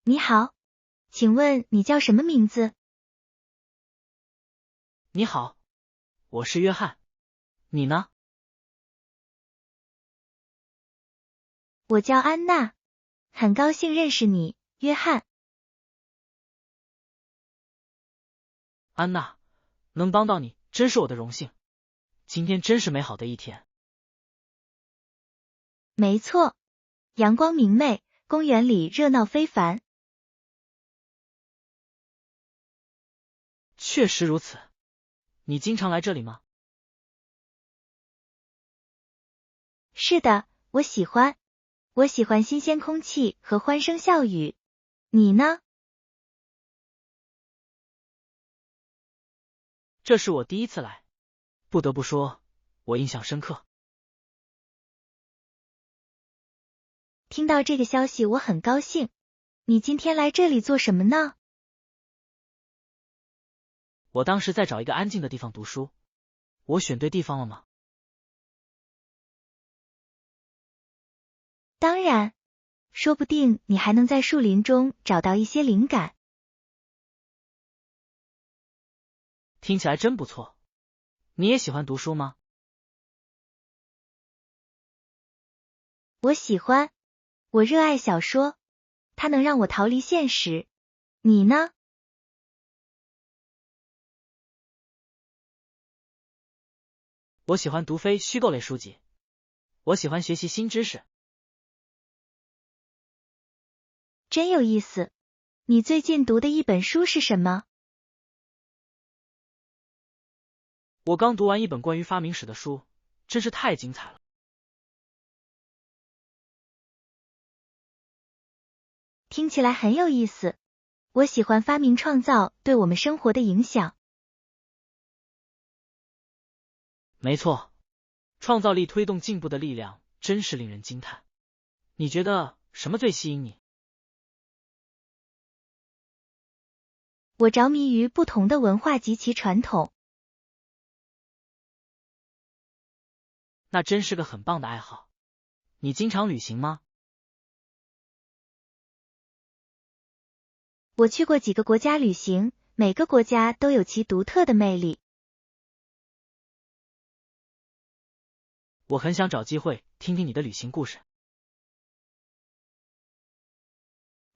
你好，请问你叫什么名字？你好，我是约翰，你呢？我叫安娜，很高兴认识你，约翰。安娜，能帮到你真是我的荣幸。今天真是美好的一天。没错，阳光明媚，公园里热闹非凡。确实如此。你经常来这里吗？是的，我喜欢新鲜空气和欢声笑语。你呢？这是我第一次来，不得不说，我印象深刻。听到这个消息，我很高兴。你今天来这里做什么呢？我当时在找一个安静的地方读书，我选对地方了吗？当然，说不定你还能在树林中找到一些灵感。听起来真不错。你也喜欢读书吗？我喜欢，我热爱小说，它能让我逃离现实。你呢？我喜欢读非虚构类书籍，我喜欢学习新知识。真有意思。你最近读的一本书是什么？我刚读完一本关于发明史的书，真是太精彩了。听起来很有意思。我喜欢发明创造对我们生活的影响。没错，创造力推动进步的力量真是令人惊叹。你觉得什么最吸引你？我着迷于不同的文化及其传统。那真是个很棒的爱好。你经常旅行吗？我去过几个国家旅行，每个国家都有其独特的魅力。我很想找机会听听你的旅行故事。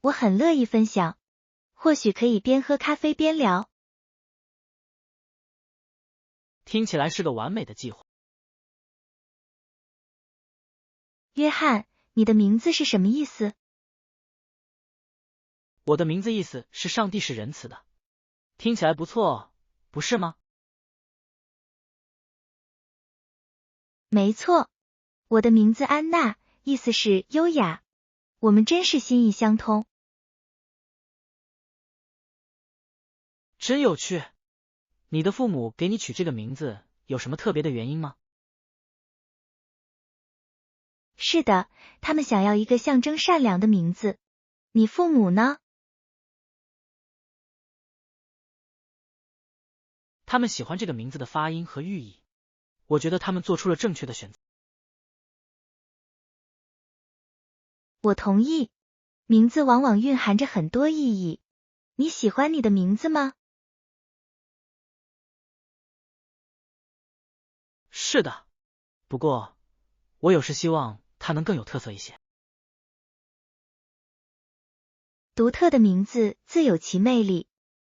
我很乐意分享，或许可以边喝咖啡边聊。听起来是个完美的计划。约翰，你的名字是什么意思？我的名字意思是上帝是仁慈的，听起来不错，不是吗？没错，我的名字安娜，意思是优雅。我们真是心意相通。真有趣。你的父母给你取这个名字有什么特别的原因吗？是的，他们想要一个象征善良的名字。你父母呢？他们喜欢这个名字的发音和寓意，我觉得他们做出了正确的选择。我同意，名字往往蕴含着很多意义。你喜欢你的名字吗？是的，不过我有时希望它能更有特色一些。独特的名字自有其魅力，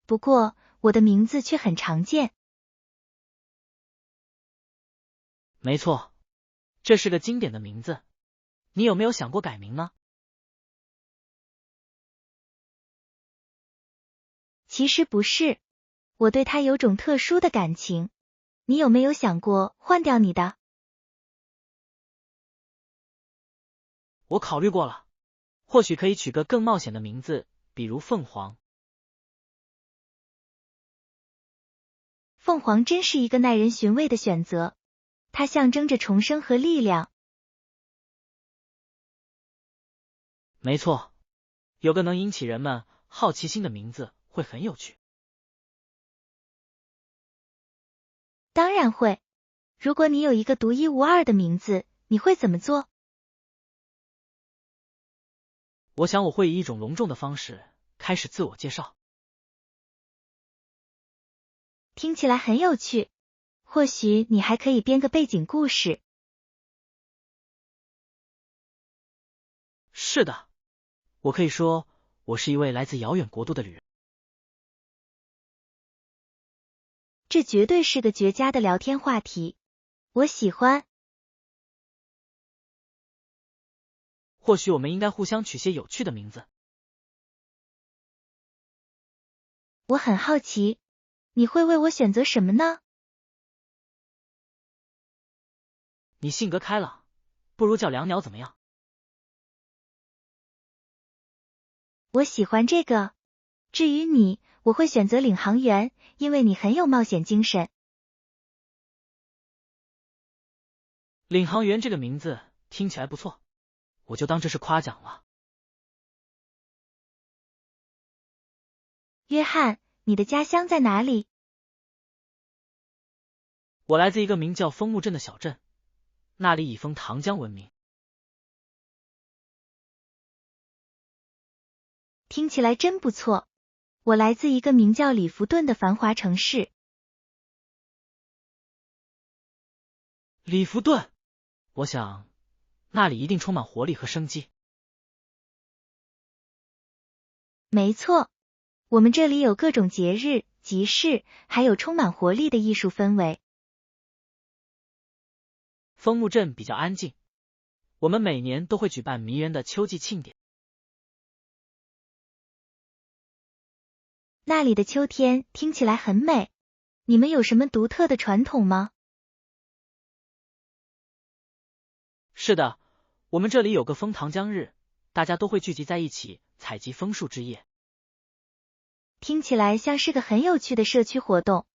不过我的名字却很常见。没错，这是个经典的名字。你有没有想过改名呢？其实不是，我对它有种特殊的感情。你有没有想过换掉你的？我考虑过了，或许可以取个更冒险的名字，比如凤凰。凤凰真是一个耐人寻味的选择，它象征着重生和力量。没错，有个能引起人们好奇心的名字会很有趣。当然会。如果你有一个独一无二的名字，你会怎么做？我想我会以一种隆重的方式开始自我介绍。听起来很有趣，或许你还可以编个背景故事。是的，我可以说我是一位来自遥远国度的旅人。这绝对是个绝佳的聊天话题，我喜欢。或许我们应该互相取些有趣的名字。我很好奇，你会为我选择什么呢？你性格开朗，不如叫两鸟怎么样？我喜欢这个。至于你，我会选择领航员，因为你很有冒险精神。领航员这个名字听起来不错，我就当这是夸奖了。约翰，你的家乡在哪里？我来自一个名叫枫木镇的小镇，那里以枫糖浆闻名。听起来真不错。我来自一个名叫里弗顿的繁华城市。里弗顿，我想那里一定充满活力和生机。没错，我们这里有各种节日、集市，还有充满活力的艺术氛围。枫木镇比较安静，我们每年都会举办迷人的秋季庆典。那里的秋天听起来很美。你们有什么独特的传统吗？是的，我们这里有个枫糖浆日，大家都会聚集在一起采集枫树枝叶。听起来像是个很有趣的社区活动。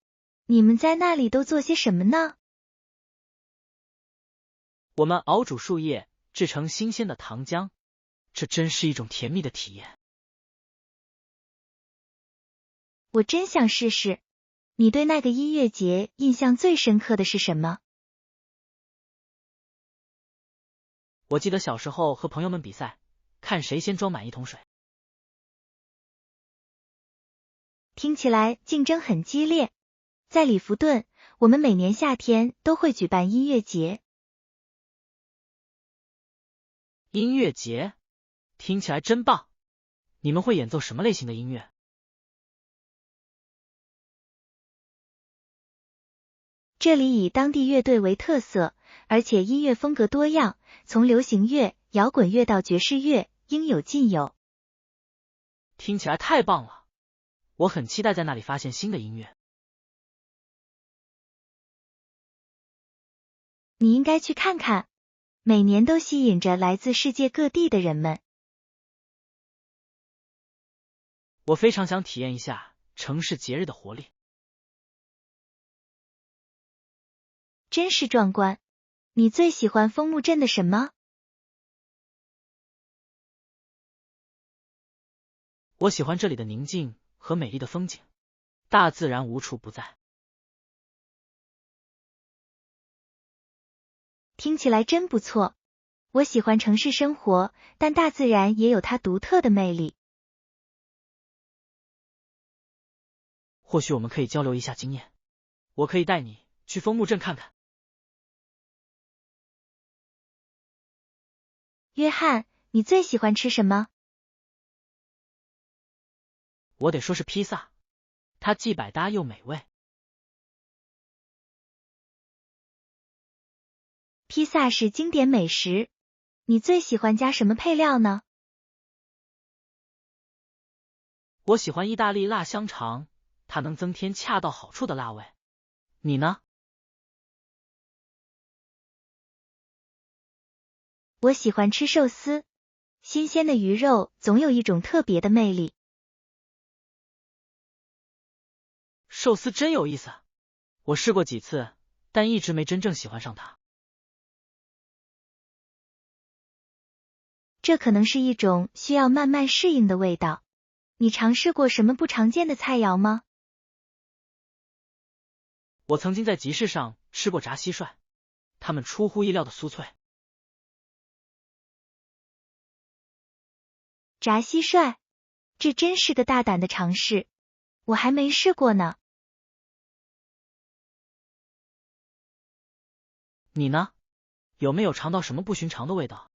你们在那里都做些什么呢？我们熬煮树叶，制成新鲜的糖浆，这真是一种甜蜜的体验。我真想试试。你对那个音乐节印象最深刻的是什么？我记得小时候和朋友们比赛，看谁先装满一桶水。听起来竞争很激烈。在里弗顿，我们每年夏天都会举办音乐节。音乐节？听起来真棒！你们会演奏什么类型的音乐？这里以当地乐队为特色，而且音乐风格多样，从流行乐、摇滚乐到爵士乐，应有尽有。听起来太棒了！我很期待在那里发现新的音乐。你应该去看看，每年都吸引着来自世界各地的人们。我非常想体验一下城市节日的活力。真是壮观！你最喜欢枫木镇的什么？我喜欢这里的宁静和美丽的风景，大自然无处不在。听起来真不错。我喜欢城市生活，但大自然也有它独特的魅力。或许我们可以交流一下经验，我可以带你去枫木镇看看。约翰，你最喜欢吃什么？我得说是披萨，它既百搭又美味。披萨是经典美食，你最喜欢加什么配料呢？我喜欢意大利辣香肠，它能增添恰到好处的辣味。你呢？我喜欢吃寿司，新鲜的鱼肉总有一种特别的魅力。寿司真有意思，我试过几次，但一直没真正喜欢上它。这可能是一种需要慢慢适应的味道。你尝试过什么不常见的菜肴吗？我曾经在集市上吃过炸蟋蟀，它们出乎意料的酥脆。炸蟋蟀，这真是个大胆的尝试，我还没试过呢。你呢？有没有尝到什么不寻常的味道？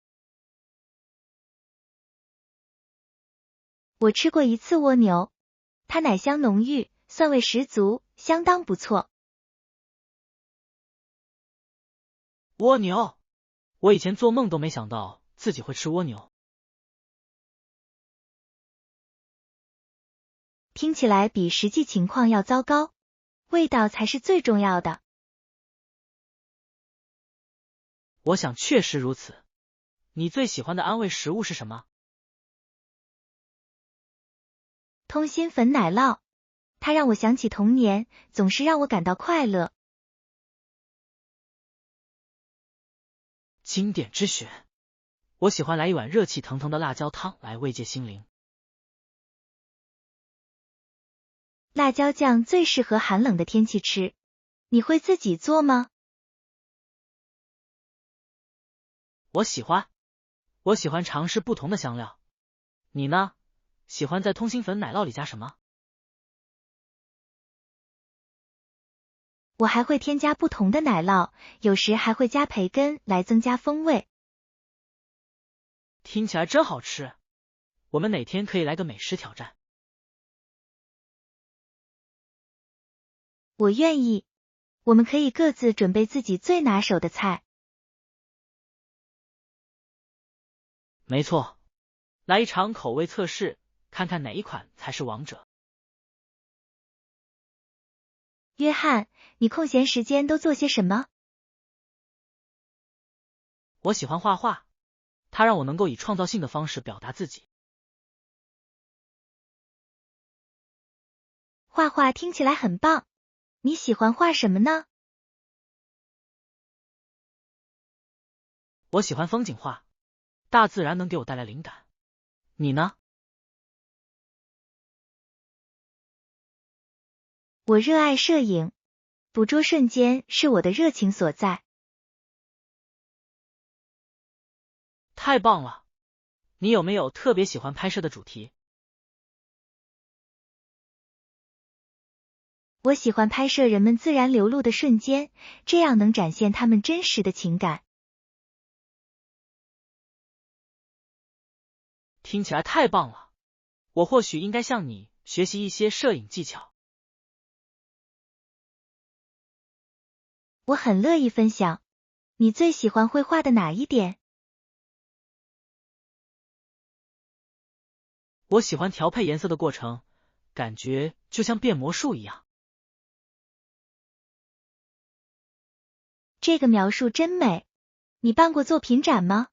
我吃过一次蜗牛，它奶香浓郁，蒜味十足，相当不错。蜗牛，我以前做梦都没想到自己会吃蜗牛。听起来比实际情况要糟糕，味道才是最重要的。我想确实如此。你最喜欢的安慰食物是什么？通心粉奶酪，它让我想起童年，总是让我感到快乐。经典之选，我喜欢来一碗热气腾腾的辣椒汤来慰藉心灵。辣椒酱最适合寒冷的天气吃，你会自己做吗？我喜欢尝试不同的香料。你呢？喜欢在通心粉奶酪里加什么？我还会添加不同的奶酪，有时还会加培根来增加风味。听起来真好吃，我们哪天可以来个美食挑战？我愿意，我们可以各自准备自己最拿手的菜。没错，来一场口味测试，看看哪一款才是王者。约翰，你空闲时间都做些什么？我喜欢画画，它让我能够以创造性的方式表达自己。画画听起来很棒，你喜欢画什么呢？我喜欢风景画，大自然能给我带来灵感。你呢？我热爱摄影，捕捉瞬间是我的热情所在。太棒了！你有没有特别喜欢拍摄的主题？我喜欢拍摄人们自然流露的瞬间，这样能展现他们真实的情感。听起来太棒了！我或许应该向你学习一些摄影技巧。我很乐意分享。你最喜欢绘画的哪一点？我喜欢调配颜色的过程，感觉就像变魔术一样。这个描述真美。你办过作品展吗？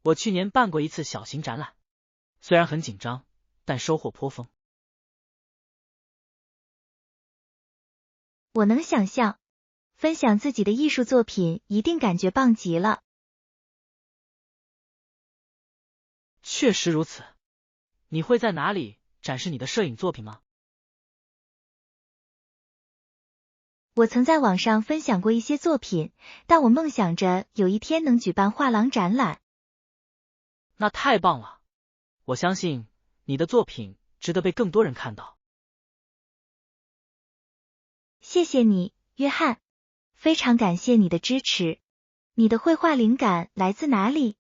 我去年办过一次小型展览，虽然很紧张，但收获颇丰。我能想象，分享自己的艺术作品一定感觉棒极了。确实如此。你会在哪里展示你的摄影作品吗？我曾在网上分享过一些作品，但我梦想着有一天能举办画廊展览。那太棒了！我相信你的作品值得被更多人看到。谢谢你，约翰，非常感谢你的支持。你的绘画灵感来自哪里？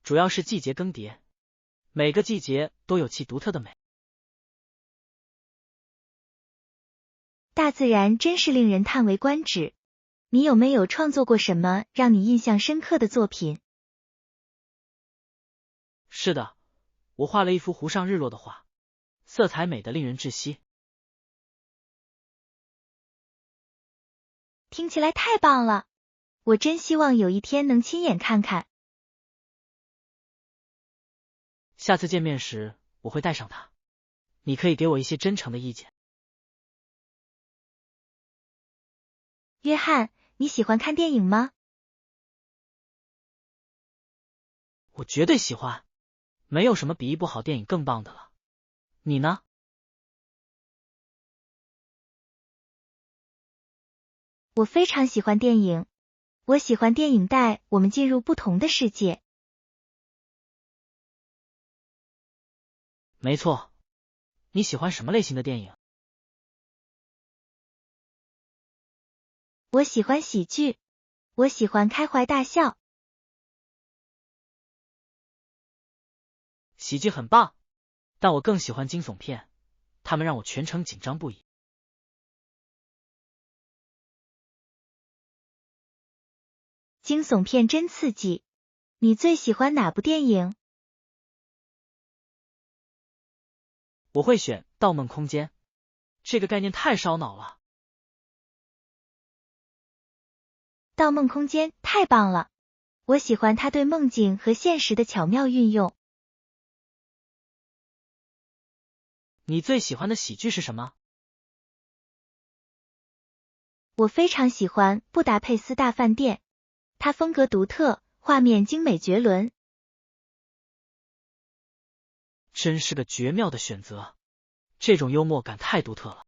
主要是季节更迭，每个季节都有其独特的美。大自然真是令人叹为观止。你有没有创作过什么让你印象深刻的作品？是的，我画了一幅湖上日落的画，色彩美得令人窒息。听起来太棒了，我真希望有一天能亲眼看看。下次见面时我会带上它，你可以给我一些真诚的意见。约翰，你喜欢看电影吗？我绝对喜欢，没有什么比一部好电影更棒的了。你呢？我非常喜欢电影，我喜欢电影带我们进入不同的世界。没错，你喜欢什么类型的电影？我喜欢喜剧，我喜欢开怀大笑。喜剧很棒，但我更喜欢惊悚片，它们让我全程紧张不已。惊悚片真刺激，你最喜欢哪部电影？我会选《盗梦空间》，这个概念太烧脑了。盗梦空间太棒了，我喜欢它对梦境和现实的巧妙运用。你最喜欢的喜剧是什么？我非常喜欢《布达佩斯大饭店》，它风格独特，画面精美绝伦。真是个绝妙的选择，这种幽默感太独特了。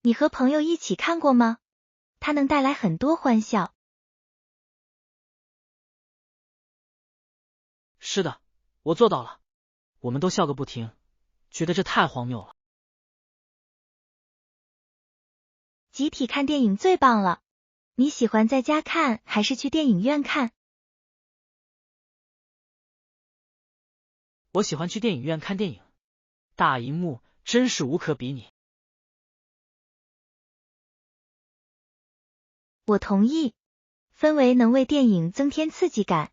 你和朋友一起看过吗？它能带来很多欢笑。是的，我做到了，我们都笑个不停，觉得这太荒谬了。集体看电影最棒了，你喜欢在家看还是去电影院看？我喜欢去电影院看电影，大荧幕真是无可比拟。我同意，氛围能为电影增添刺激感。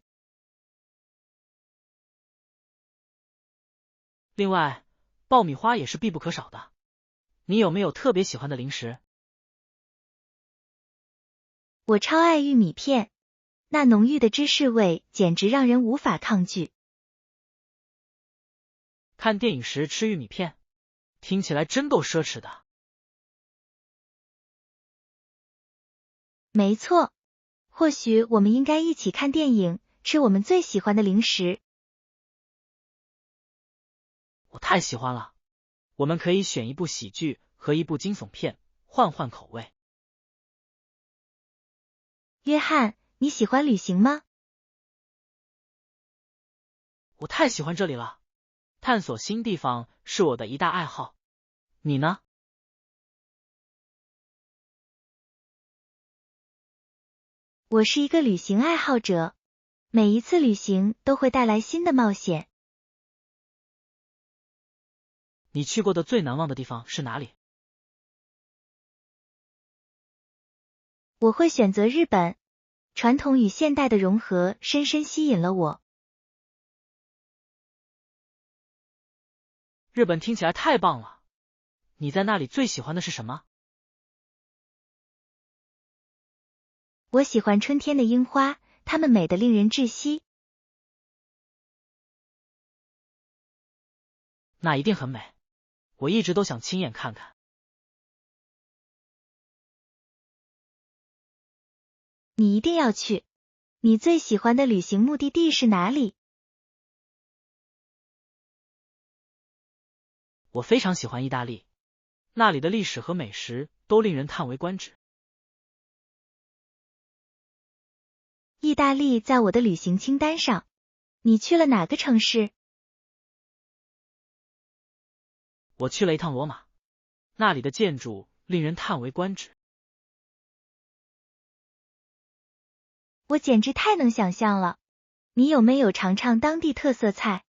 另外，爆米花也是必不可少的。你有没有特别喜欢的零食？我超爱玉米片，那浓郁的芝士味简直让人无法抗拒。看电影时吃玉米片，听起来真够奢侈的。没错，或许我们应该一起看电影，吃我们最喜欢的零食。我太喜欢了，我们可以选一部喜剧和一部惊悚片，换换口味。约翰，你喜欢旅行吗？我太喜欢这里了，探索新地方是我的一大爱好。你呢？我是一个旅行爱好者，每一次旅行都会带来新的冒险。你去过的最难忘的地方是哪里？我会选择日本，传统与现代的融合深深吸引了我。日本听起来太棒了，你在那里最喜欢的是什么？我喜欢春天的樱花，它们美得令人窒息。那一定很美，我一直都想亲眼看看。你一定要去。你最喜欢的旅行目的地是哪里？我非常喜欢意大利，那里的历史和美食都令人叹为观止。意大利在我的旅行清单上。你去了哪个城市？我去了一趟罗马，那里的建筑令人叹为观止。我简直太能想象了。你有没有尝尝当地特色菜？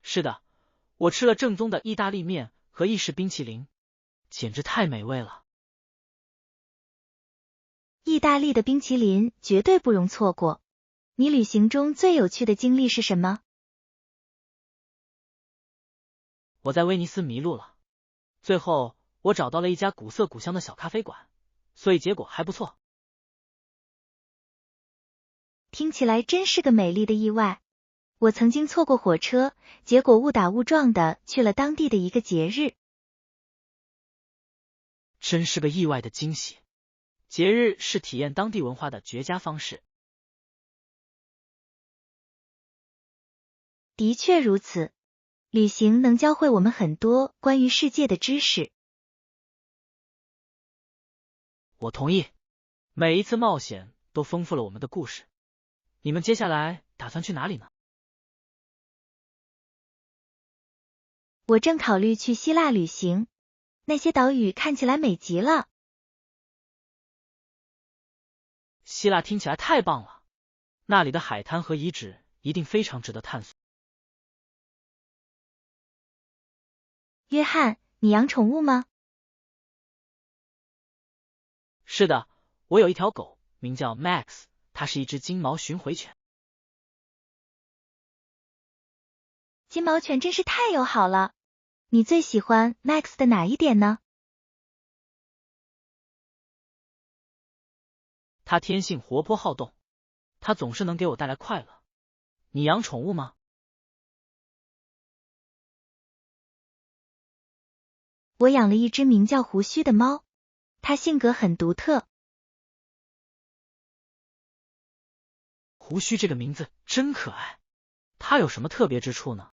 是的，我吃了正宗的意大利面和意式冰淇淋，简直太美味了。意大利的冰淇淋绝对不容错过。你旅行中最有趣的经历是什么？我在威尼斯迷路了，最后我找到了一家古色古香的小咖啡馆，所以结果还不错。听起来真是个美丽的意外。我曾经错过火车，结果误打误撞的去了当地的一个节日。真是个意外的惊喜。节日是体验当地文化的绝佳方式。的确如此。旅行能教会我们很多关于世界的知识。我同意，每一次冒险都丰富了我们的故事。你们接下来打算去哪里呢？我正考虑去希腊旅行，那些岛屿看起来美极了。希腊听起来太棒了，那里的海滩和遗址一定非常值得探索。约翰，你养宠物吗？是的，我有一条狗，名叫 Max， 它是一只金毛巡回犬。金毛犬真是太友好了。你最喜欢 Max 的哪一点呢？它天性活泼好动，它总是能给我带来快乐。你养宠物吗？我养了一只名叫胡须的猫，它性格很独特。胡须这个名字真可爱，它有什么特别之处呢？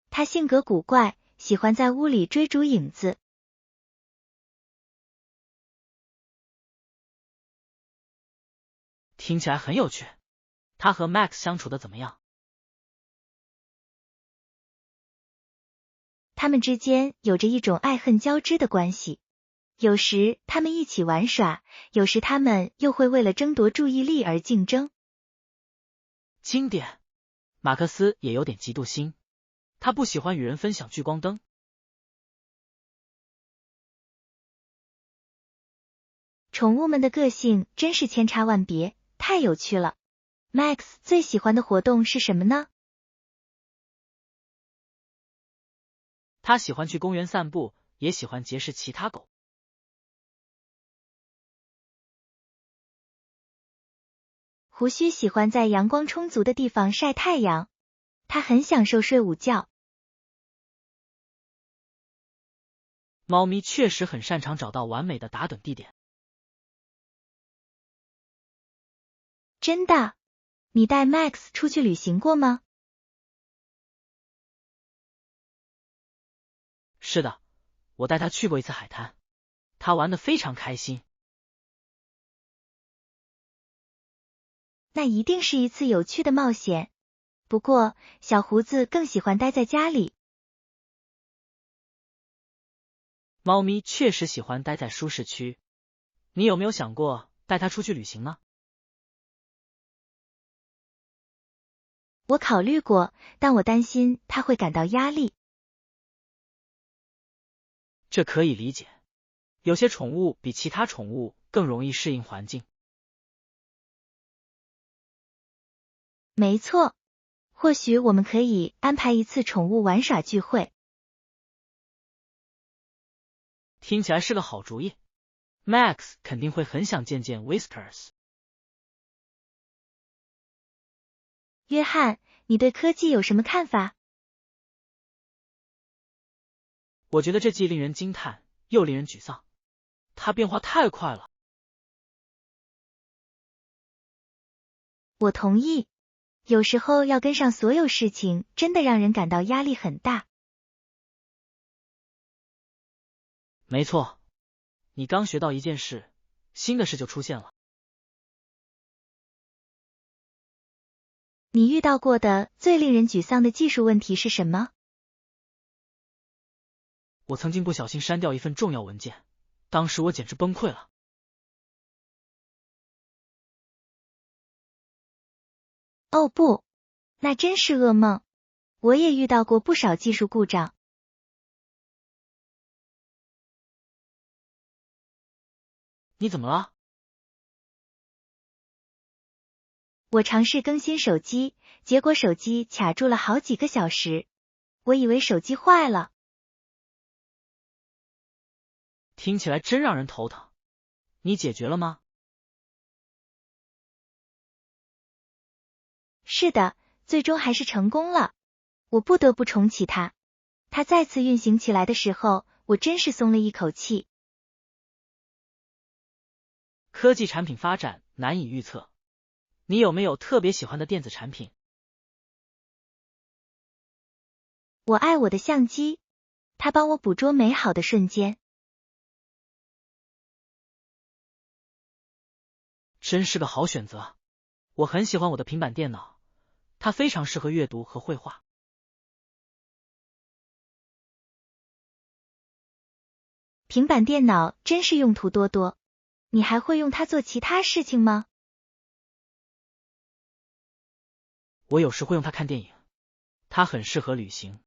它性格古怪，喜欢在屋里追逐影子。听起来很有趣。它和 Max 相处的怎么样？他们之间有着一种爱恨交织的关系，有时他们一起玩耍，有时他们又会为了争夺注意力而竞争。经典。马克思也有点嫉妒心，他不喜欢与人分享聚光灯。宠物们的个性真是千差万别，太有趣了。Max 最喜欢的活动是什么呢？他喜欢去公园散步，也喜欢结识其他狗。胡须喜欢在阳光充足的地方晒太阳，他很享受睡午觉。猫咪确实很擅长找到完美的打盹地点。真的？你带 Max 出去旅行过吗？是的，我带他去过一次海滩，他玩得非常开心。那一定是一次有趣的冒险。不过，小胡子更喜欢待在家里。猫咪确实喜欢待在舒适区。你有没有想过带它出去旅行呢？我考虑过，但我担心它会感到压力。这可以理解，有些宠物比其他宠物更容易适应环境。没错，或许我们可以安排一次宠物玩耍聚会。听起来是个好主意。Max 肯定会很想见见 Whiskers。约翰，你对科技有什么看法？我觉得这既令人惊叹，又令人沮丧。它变化太快了。我同意，有时候要跟上所有事情，真的让人感到压力很大。没错，你刚学到一件事，新的事就出现了。你遇到过的最令人沮丧的技术问题是什么？我曾经不小心删掉一份重要文件，当时我简直崩溃了。哦不，那真是噩梦。我也遇到过不少技术故障。你怎么了？我尝试更新手机，结果手机卡住了好几个小时。我以为手机坏了。听起来真让人头疼。你解决了吗？是的，最终还是成功了。我不得不重启它。它再次运行起来的时候，我真是松了一口气。科技产品发展难以预测。你有没有特别喜欢的电子产品？我爱我的相机，它帮我捕捉美好的瞬间。真是个好选择。我很喜欢我的平板电脑，它非常适合阅读和绘画。平板电脑真是用途多多，你还会用它做其他事情吗？我有时会用它看电影，它很适合旅行。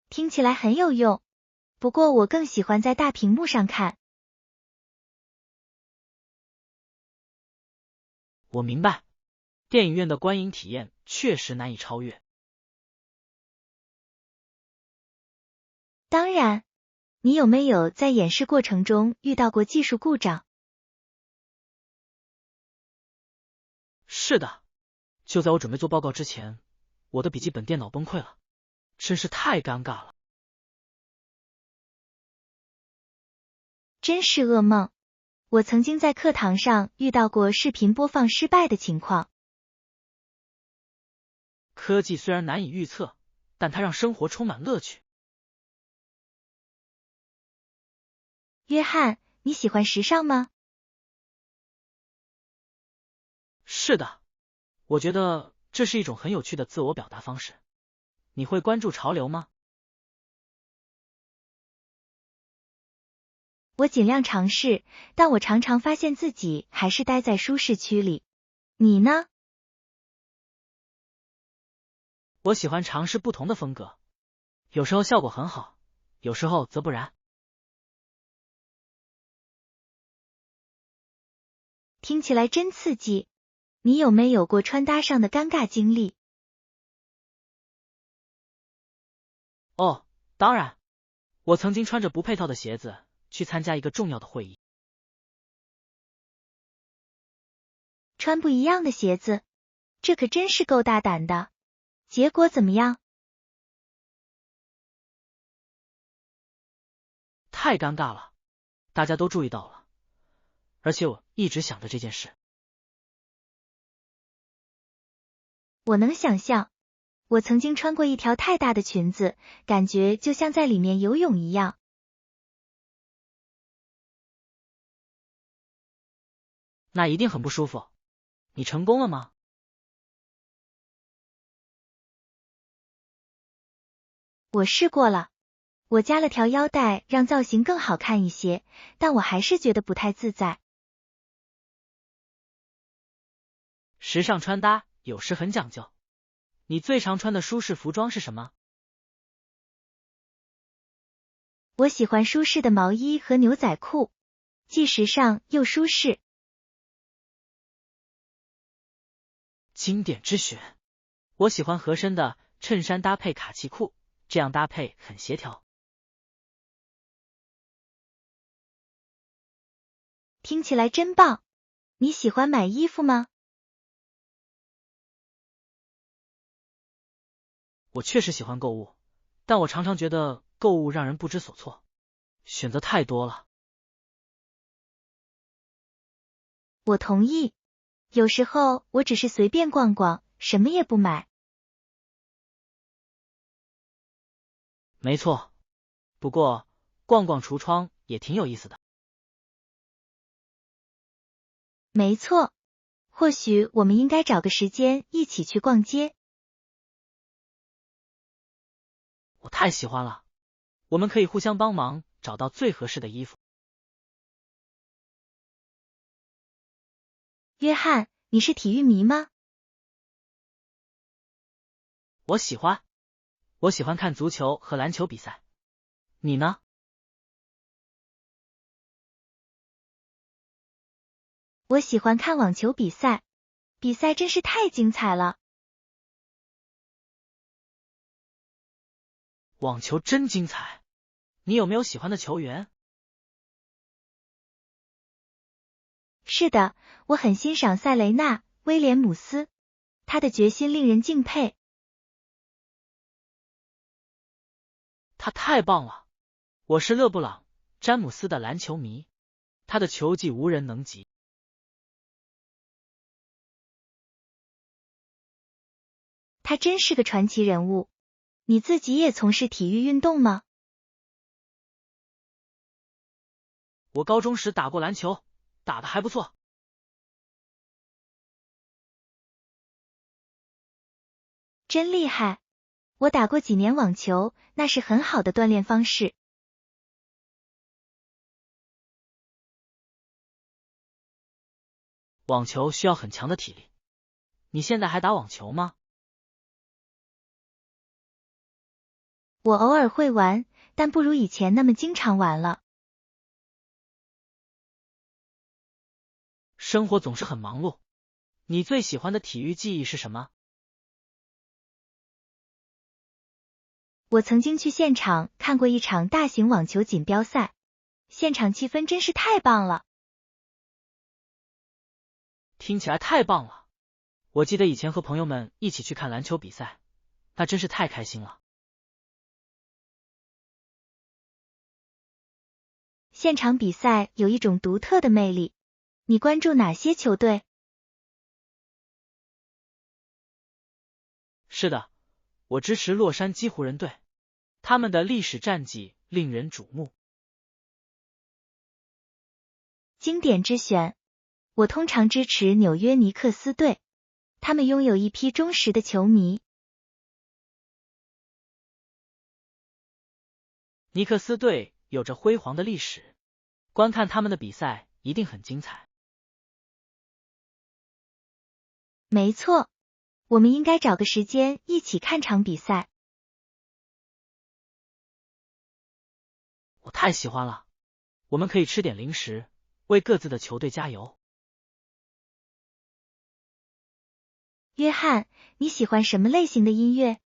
听起来很有用，不过我更喜欢在大屏幕上看。我明白，电影院的观影体验确实难以超越。当然，你有没有在演示过程中遇到过技术故障？是的，就在我准备做报告之前，我的笔记本电脑崩溃了，真是太尴尬了。真是噩梦。我曾经在课堂上遇到过视频播放失败的情况。科技虽然难以预测，但它让生活充满乐趣。约翰，你喜欢时尚吗？是的，我觉得这是一种很有趣的自我表达方式。你会关注潮流吗？我尽量尝试，但我常常发现自己还是待在舒适区里。你呢？我喜欢尝试不同的风格，有时候效果很好，有时候则不然。听起来真刺激。你有没有过穿搭上的尴尬经历？哦，当然，我曾经穿着不配套的鞋子去参加一个重要的会议。穿不一样的鞋子，这可真是够大胆的。结果怎么样？太尴尬了，大家都注意到了，而且我一直想着这件事。我能想象，我曾经穿过一条太大的裙子，感觉就像在里面游泳一样。那一定很不舒服。你成功了吗？我试过了，我加了条腰带，让造型更好看一些，但我还是觉得不太自在。时尚穿搭有时很讲究。你最常穿的舒适服装是什么？我喜欢舒适的毛衣和牛仔裤，既时尚又舒适。经典之选。我喜欢合身的衬衫搭配卡其裤，这样搭配很协调。听起来真棒。你喜欢买衣服吗？我确实喜欢购物，但我常常觉得购物让人不知所措，选择太多了。我同意。有时候我只是随便逛逛，什么也不买。没错，不过逛逛橱窗也挺有意思的。没错，或许我们应该找个时间一起去逛街。我太喜欢了，我们可以互相帮忙找到最合适的衣服。约翰，你是体育迷吗？我喜欢，我喜欢看足球和篮球比赛。你呢？我喜欢看网球比赛，比赛真是太精彩了。网球真精彩，你有没有喜欢的球员？是的，我很欣赏塞雷娜·威廉姆斯，她的决心令人敬佩。他太棒了！我是勒布朗·詹姆斯的篮球迷，他的球技无人能及。他真是个传奇人物。你自己也从事体育运动吗？我高中时打过篮球，打得还不错。真厉害！我打过几年网球，那是很好的锻炼方式。网球需要很强的体力。你现在还打网球吗？我偶尔会玩，但不如以前那么经常玩了。生活总是很忙碌。你最喜欢的体育记忆是什么？我曾经去现场看过一场大型网球锦标赛，现场气氛真是太棒了。听起来太棒了。我记得以前和朋友们一起去看篮球比赛，那真是太开心了。现场比赛有一种独特的魅力。你关注哪些球队？是的，我支持洛杉矶湖人队，他们的历史战绩令人瞩目。经典之选。我通常支持纽约尼克斯队，他们拥有一批忠实的球迷。尼克斯队有着辉煌的历史，观看他们的比赛一定很精彩。没错，我们应该找个时间一起看场比赛。我太喜欢了，我们可以吃点零食，为各自的球队加油。约翰，你喜欢什么类型的音乐？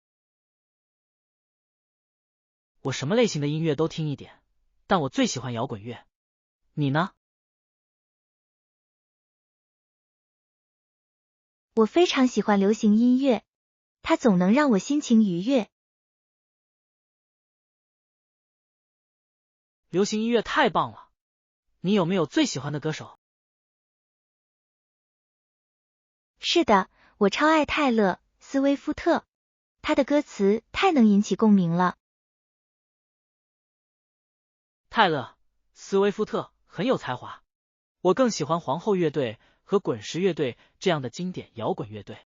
我什么类型的音乐都听一点，但我最喜欢摇滚乐。你呢？我非常喜欢流行音乐，它总能让我心情愉悦。流行音乐太棒了，你有没有最喜欢的歌手？是的，我超爱泰勒·斯威夫特，他的歌词太能引起共鸣了。泰勒·斯威夫特很有才华，我更喜欢皇后乐队和滚石乐队这样的经典摇滚乐队。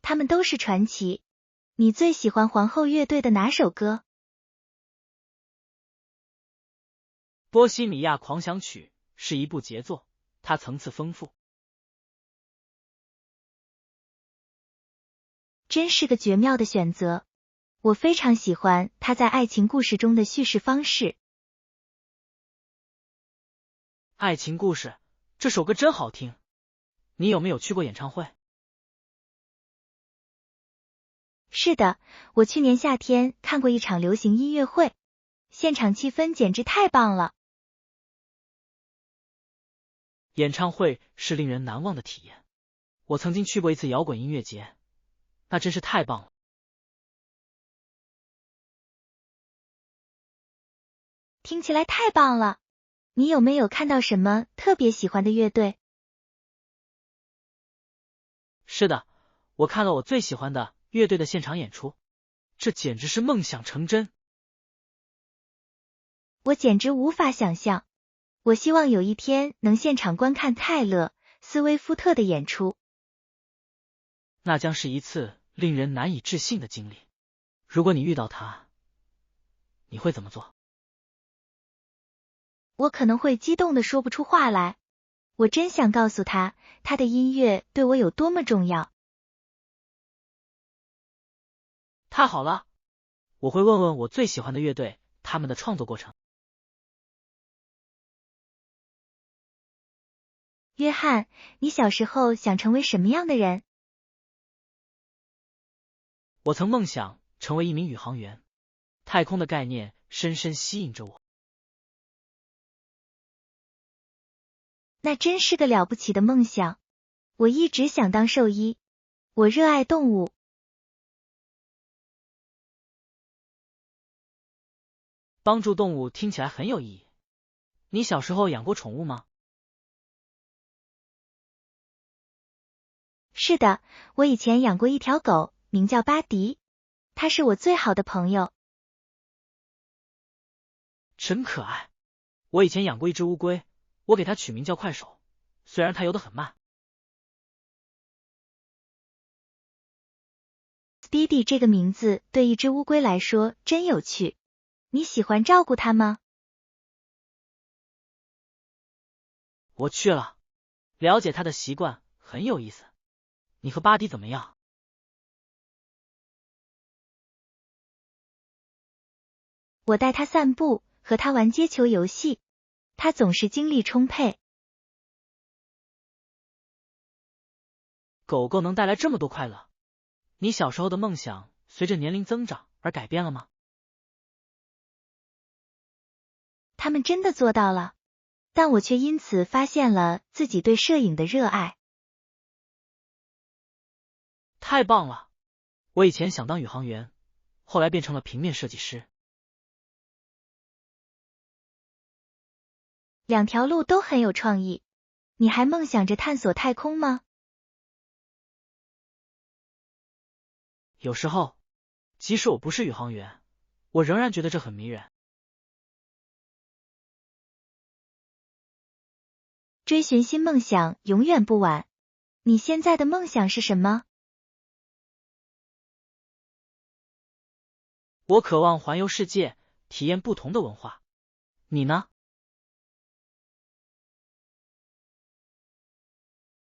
他们都是传奇。你最喜欢皇后乐队的哪首歌？波西米亚狂想曲是一部杰作，它层次丰富。真是个绝妙的选择。我非常喜欢他在爱情故事中的叙事方式。爱情故事这首歌真好听。你有没有去过演唱会？是的，我去年夏天看过一场流行音乐会，现场气氛简直太棒了。演唱会是令人难忘的体验。我曾经去过一次摇滚音乐节，那真是太棒了。听起来太棒了。你有没有看到什么特别喜欢的乐队？是的，我看了我最喜欢的乐队的现场演出，这简直是梦想成真。我简直无法想象。我希望有一天能现场观看泰勒·斯威夫特的演出。那将是一次令人难以置信的经历。如果你遇到他，你会怎么做？我可能会激动的说不出话来。我真想告诉他，他的音乐对我有多么重要。太好了，我会问问我最喜欢的乐队他们的创作过程。约翰，你小时候想成为什么样的人？我曾梦想成为一名宇航员，太空的概念深深吸引着我。那真是个了不起的梦想。我一直想当兽医。我热爱动物。帮助动物听起来很有意义。你小时候养过宠物吗？是的，我以前养过一条狗，名叫巴迪，它是我最好的朋友。真可爱。我以前养过一只乌龟，我给它取名叫快手，虽然它游得很慢。Speedy 这个名字对一只乌龟来说真有趣。你喜欢照顾它吗？我去了，了解它的习惯很有意思。你和巴迪怎么样？我带它散步，和它玩接球游戏，它总是精力充沛。狗狗能带来这么多快乐，你小时候的梦想随着年龄增长而改变了吗？他们真的做到了，但我却因此发现了自己对摄影的热爱。太棒了！我以前想当宇航员，后来变成了平面设计师。两条路都很有创意。你还梦想着探索太空吗？有时候，即使我不是宇航员，我仍然觉得这很迷人。追寻新梦想永远不晚。你现在的梦想是什么？我渴望环游世界，体验不同的文化。你呢？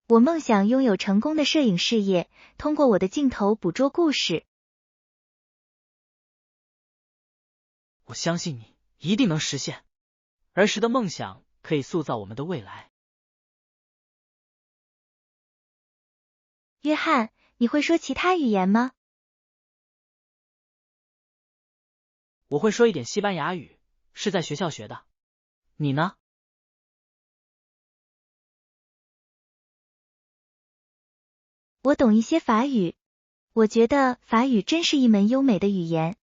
我梦想拥有成功的摄影事业，通过我的镜头捕捉故事。我相信你一定能实现。儿时的梦想可以塑造我们的未来。约翰，你会说其他语言吗？我会说一点西班牙语，是在学校学的。你呢？我懂一些法语，我觉得法语真是一门优美的语言。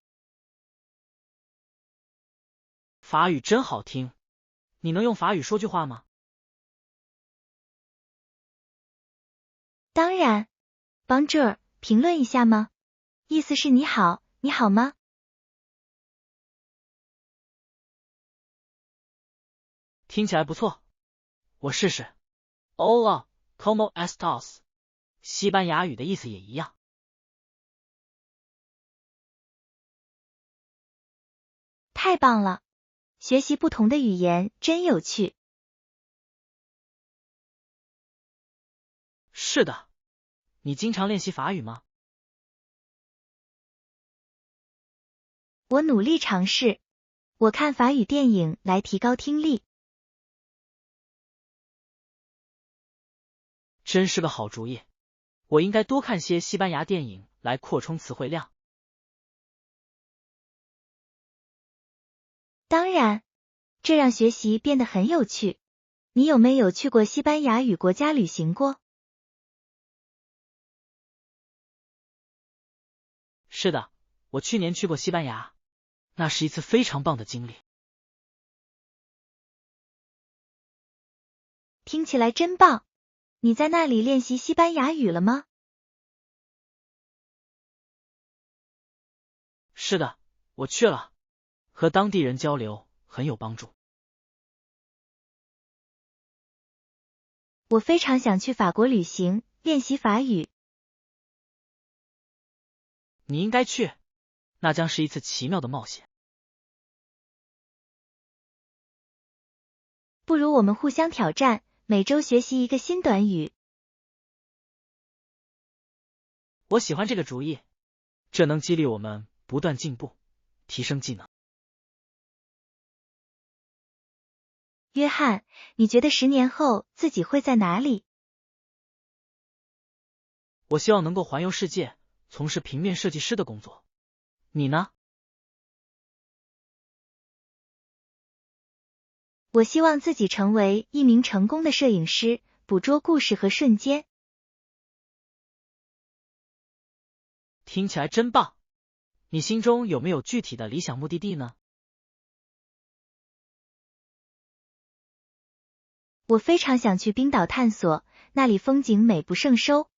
法语真好听，你能用法语说句话吗？当然 ，Bonjour， 评论一下吗？意思是你好，你好吗？听起来不错，我试试。Hola, ¿cómo estás？ 西班牙语的意思也一样。太棒了，学习不同的语言真有趣。是的，你经常练习法语吗？我努力尝试，我看法语电影来提高听力。真是个好主意，我应该多看些西班牙电影来扩充词汇量。当然，这让学习变得很有趣。你有没有去过西班牙语国家旅行过？是的，我去年去过西班牙，那是一次非常棒的经历。听起来真棒！你在那里练习西班牙语了吗？是的，我去了，和当地人交流很有帮助。我非常想去法国旅行，练习法语。你应该去，那将是一次奇妙的冒险。不如我们互相挑战，每周学习一个新短语。我喜欢这个主意，这能激励我们不断进步，提升技能。约翰，你觉得10年后自己会在哪里？我希望能够环游世界，从事平面设计师的工作。你呢？我希望自己成为一名成功的摄影师，捕捉故事和瞬间。听起来真棒！你心中有没有具体的理想目的地呢？我非常想去冰岛探索，那里风景美不胜收。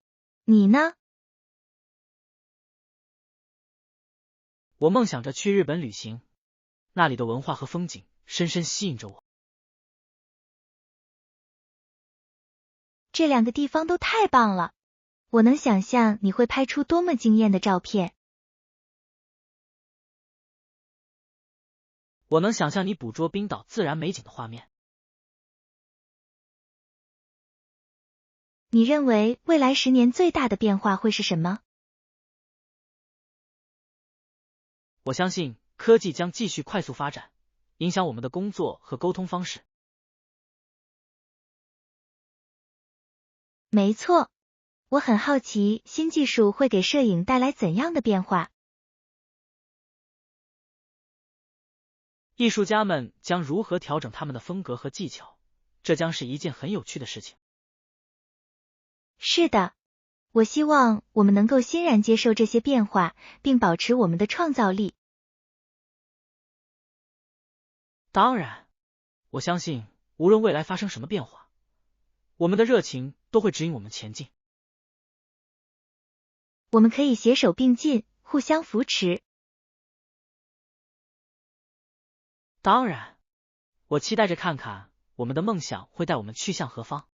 你呢？我梦想着去日本旅行，那里的文化和风景深深吸引着我。这2个地方都太棒了，我能想象你会拍出多么惊艳的照片。我能想象你捕捉冰岛自然美景的画面。你认为未来10年最大的变化会是什么？我相信科技将继续快速发展，影响我们的工作和沟通方式。没错，我很好奇新技术会给摄影带来怎样的变化。艺术家们将如何调整他们的风格和技巧？这将是一件很有趣的事情。是的，我希望我们能够欣然接受这些变化，并保持我们的创造力。当然，我相信无论未来发生什么变化，我们的热情都会指引我们前进。我们可以携手并进，互相扶持。当然，我期待着看看我们的梦想会带我们去向何方。